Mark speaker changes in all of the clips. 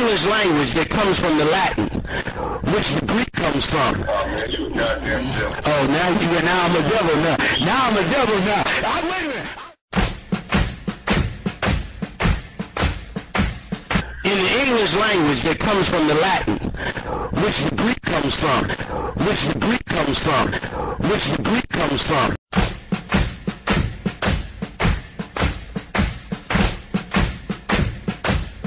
Speaker 1: English language that comes from the Latin, which the Greek comes from.
Speaker 2: Oh, man, you goddamn devil.
Speaker 1: Oh, now I'm a devil now. Now I'm a devil now. Wait a minute. In the English language that comes from the Latin, which the Greek comes from, which the Greek comes from, which the Greek comes from.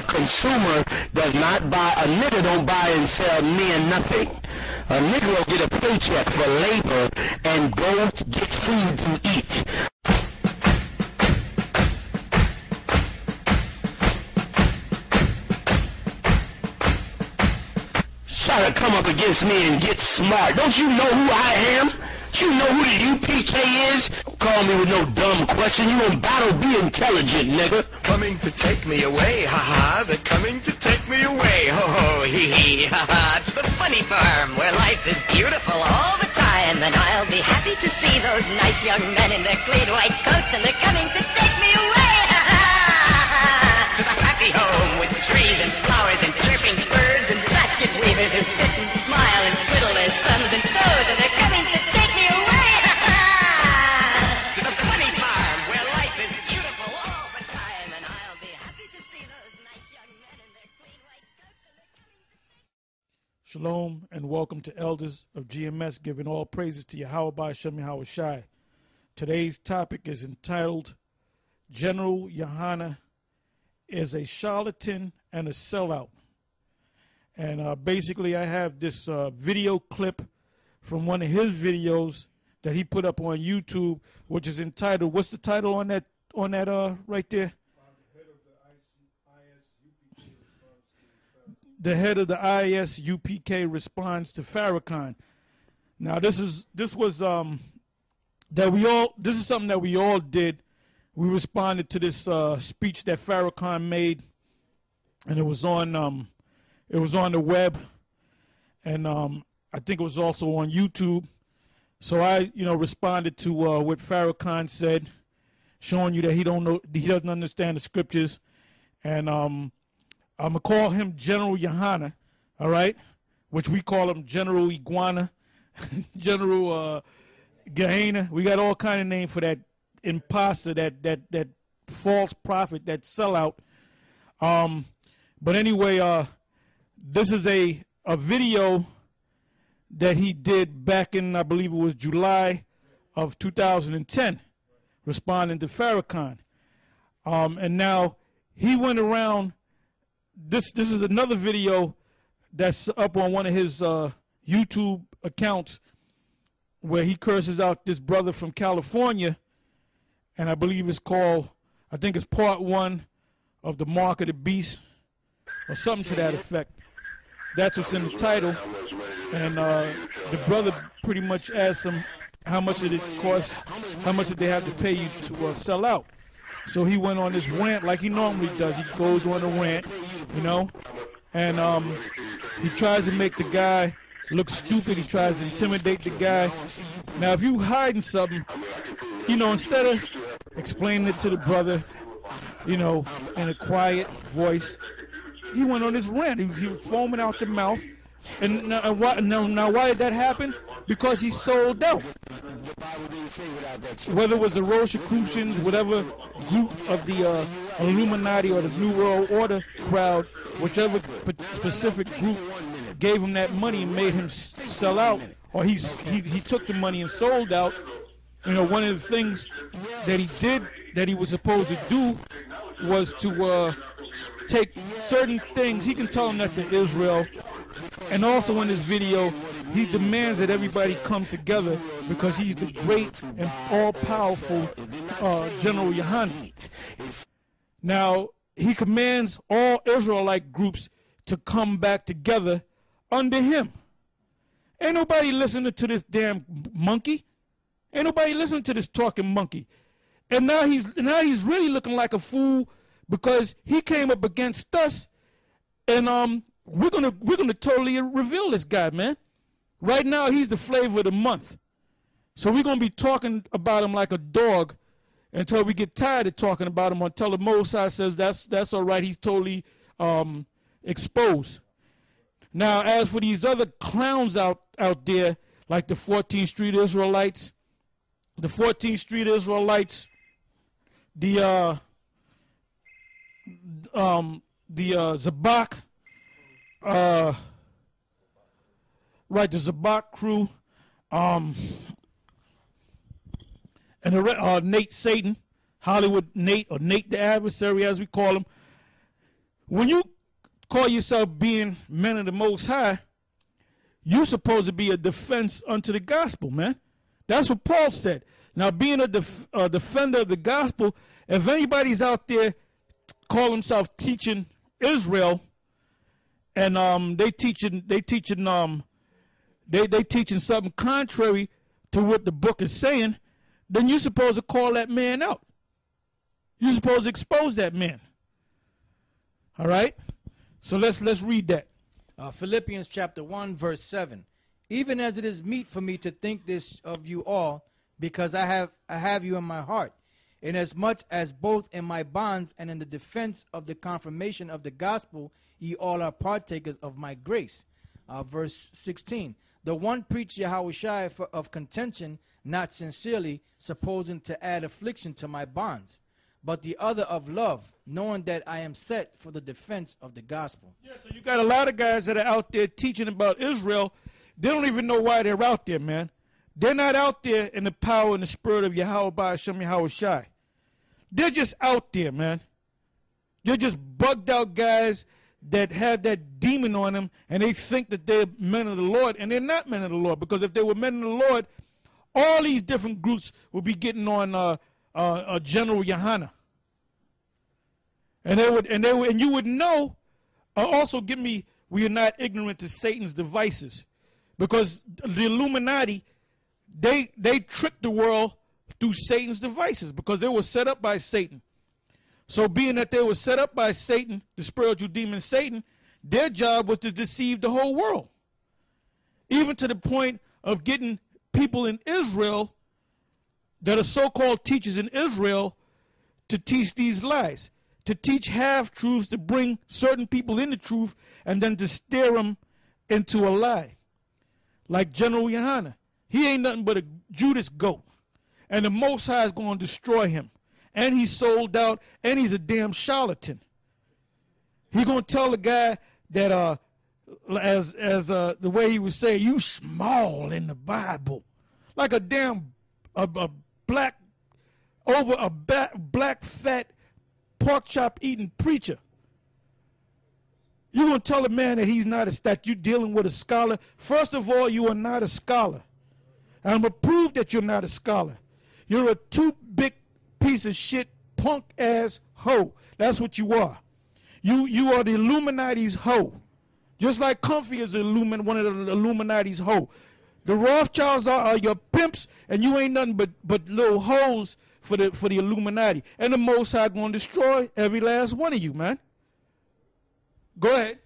Speaker 1: Consumer does not buy, a nigga don't buy and sell near nothing. A nigga will get a paycheck for labor and go get food to eat. Try to come up against me and get smart. Don't you know who I am? You know who the UPK is? Don't call me with no dumb question. You gonna battle, be intelligent, nigga.
Speaker 3: Coming to take me away, haha. They're coming to take me away, ho ho, hee hee, haha. To the funny farm where life is beautiful all the time. And I'll be happy to see those nice young men in their clean white coats. And they're coming to take me away, haha. To the happy home with trees and flowers and chirping birds and basket weavers who sit and smile and twiddle their thumbs and toes. And they're coming to take me away, haha. To the funny farm where life is beautiful all the time. And I'll be happy to see those nice young men in their clean white coats. And they're coming to take...
Speaker 4: Shalom and welcome to Elders of GMS, giving all praises to Yahweh Shem Yahweh Shai. Today's topic is entitled, General Yahanna is a charlatan and a sellout. And basically I have this video clip from one of his videos that he put up on YouTube, which is entitled, what's the title on that right there? The head of the ISUPK responds to Farrakhan. Now this is something that we all did. We responded to this speech that Farrakhan made, and it was on the web, and I think it was also on YouTube. So I responded to what Farrakhan said, showing you that he doesn't understand the scriptures, and I'm gonna call him General Yahanna, all right, which we call him General Iguana, General Yahanna. We got all kind of names for that imposter, that false prophet, that sellout. But anyway, this is a video that he did back in, I believe it was July of 2010, responding to Farrakhan. And now he went around. This is another video that's up on one of his YouTube accounts where he curses out this brother from California, and I believe it's called, I think it's part 1 of the Mark of the Beast or something to that effect. That's what's in the title. And the brother pretty much asked him how much did it cost, how much did they have to pay you to sell out. So he went on this rant like he normally does. He goes on a rant, and he tries to make the guy look stupid. He tries to intimidate the guy. Now, if you hiding something, instead of explaining it to the brother, in a quiet voice, he went on this rant. He was foaming out the mouth. And now why did that happen? Because he sold out. Whether it was the Rosicrucians, whatever group of the Illuminati or the New World Order crowd, whichever specific group gave him that money and made him sell out, or he took the money and sold out. One of the things that he did that he was supposed to do was to take certain things. He can tell them that to Israel. And also in this video, he demands that everybody comes together because he's the great and all-powerful General Yahanna. Now, he commands all Israelite groups to come back together under him. Ain't nobody listening to this damn monkey. Ain't nobody listening to this talking monkey. And now he's really looking like a fool because he came up against us, and we're gonna totally reveal this guy, man. Right now he's the flavor of the month. So we're gonna be talking about him like a dog until we get tired of talking about him, until the Most High says that's all right. He's totally exposed. Now, as for these other clowns out there, like the 14th Street Israelites, the Zabak, right, the Zabak crew, and the Nate Satan, Hollywood Nate, or Nate the Adversary as we call him. When you call yourself being men of the Most High, you're supposed to be a defense unto the gospel, man. That's what Paul said. Now, being a defender of the gospel, if anybody's out there call himself teaching Israel, and they teaching something contrary to what the book is saying, then you're supposed to call that man out. You're supposed to expose that man. All right? So let's read that.
Speaker 5: Philippians chapter 1, verse 7. Even as it is meet for me to think this of you all, because I have you in my heart, inasmuch as both in my bonds and in the defense of the confirmation of the gospel, ye all are partakers of my grace. Verse 16. The one preached Yahushua of contention, not sincerely, supposing to add affliction to my bonds, but the other of love, knowing that I am set for the defense of the gospel.
Speaker 4: Yeah, so you got a lot of guys that are out there teaching about Israel. They don't even know why they're out there, man. They're not out there in the power and the spirit of Yahweh Ba'ashem Yahushai. They're just out there, man. They're just bugged out guys that have that demon on them, and they think that they're men of the Lord, and they're not men of the Lord, because if they were men of the Lord, all these different groups would be getting on General Yahanna. And you would know, also give me, we are not ignorant to Satan's devices, because the Illuminati, they tricked the world through Satan's devices, because they were set up by Satan. So being that they were set up by Satan, the spiritual demon Satan, their job was to deceive the whole world. Even to the point of getting people in Israel that are so-called teachers in Israel to teach these lies, to teach half-truths, to bring certain people in the truth, and then to steer them into a lie. Like General Yahanna. He ain't nothing but a Judas goat. And the Most High is going to destroy him. And he's sold out, and he's a damn charlatan. He's going to tell the guy that, as the way he would say, you small in the Bible. Like a damn black fat pork chop eating preacher. You're going to tell a man that he's not that you're dealing with a scholar. First of all, you are not a scholar. And I'm going to prove that you're not a scholar. You're a too big piece of shit, punk ass hoe. That's what you are. You are the Illuminati's hoe. Just like Comfy is one of the Illuminati's hoe. The Rothschilds are your pimps, and you ain't nothing but little hoes for the Illuminati. And the Most High going to destroy every last one of you, man. Go ahead.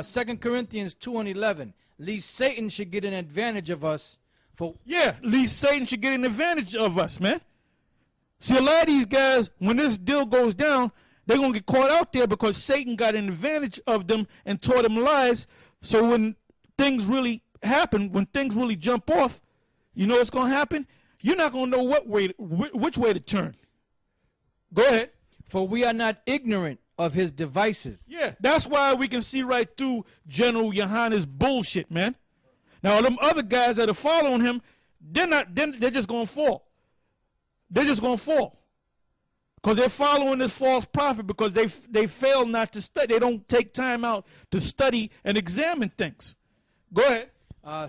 Speaker 5: 2 Corinthians 2:11. Lest Satan should get an advantage of us.
Speaker 4: Lest Satan should get an advantage of us, man. See, a lot of these guys, when this deal goes down, they're going to get caught out there because Satan got an advantage of them and taught them lies. So when things really happen, when things really jump off, you know what's going to happen? You're not going to know which way to turn. Go ahead.
Speaker 5: For we are not ignorant of his devices.
Speaker 4: Yeah, that's why we can see right through General Yahanna's bullshit, man. Now, them other guys that are following him, they're just going to fall. They're just going to fall. Because they're following this false prophet because they fail not to study. They don't take time out to study and examine things. Go ahead.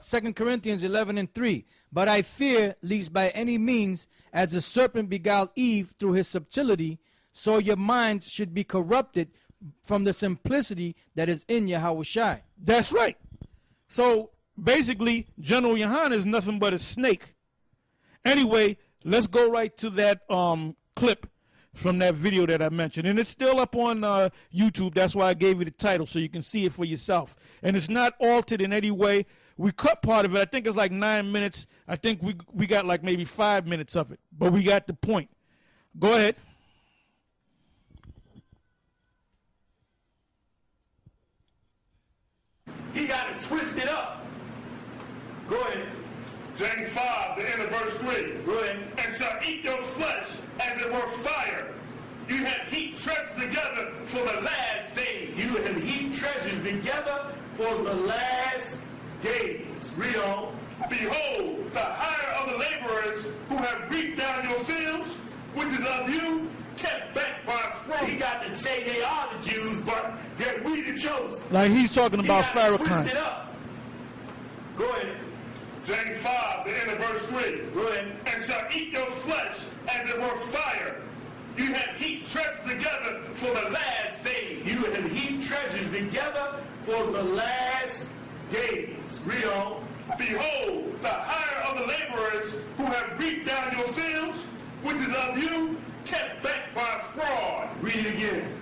Speaker 5: 2 Corinthians 11:3. But I fear, lest by any means, as the serpent beguiled Eve through his subtlety, so your minds should be corrupted from the simplicity that is in Yahushai.
Speaker 4: That's right. So basically, General Yahanna is nothing but a snake. Anyway, let's go right to that clip from that video that I mentioned. And it's still up on YouTube. That's why I gave you the title, so you can see it for yourself. And it's not altered in any way. We cut part of it. I think it's like 9 minutes. I think we got like maybe 5 minutes of it. But we got the point. Go ahead.
Speaker 1: He got it twisted up. Go ahead.
Speaker 2: James 5, the end of verse 3.
Speaker 1: Go ahead.
Speaker 2: And shall eat your flesh as it were fire. You have heaped treasures together for the last days.
Speaker 1: You have heaped treasures together for the last days. Read on.
Speaker 2: Behold, the hire of the laborers who have reaped down your fields, which is of you, kept back by fraud.
Speaker 1: He got to say they are the Jews, but that we the chosen.
Speaker 4: Like he's talking about
Speaker 1: He got it
Speaker 4: Farrakhan.
Speaker 1: twisted up. Go ahead.
Speaker 2: James 5, the end of verse 3.
Speaker 1: Go ahead.
Speaker 2: And shall eat your flesh as it were fire. You have heaped treasures together for the last days.
Speaker 1: You have heaped treasures together for the last days. Read on.
Speaker 2: Behold, the hire of the laborers who have reaped down your fields, which is of you, kept back by fraud.
Speaker 1: Read it again.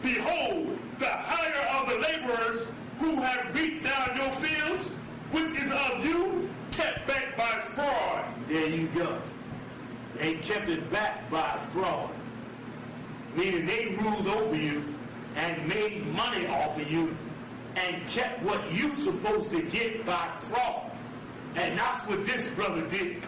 Speaker 2: Behold, the hire of the laborers who have reaped down your fields, which is of you, kept back by fraud.
Speaker 1: There you go. They kept it back by fraud. Meaning they ruled over you and made money off of you and kept what you supposed to get by fraud. And that's what this brother did.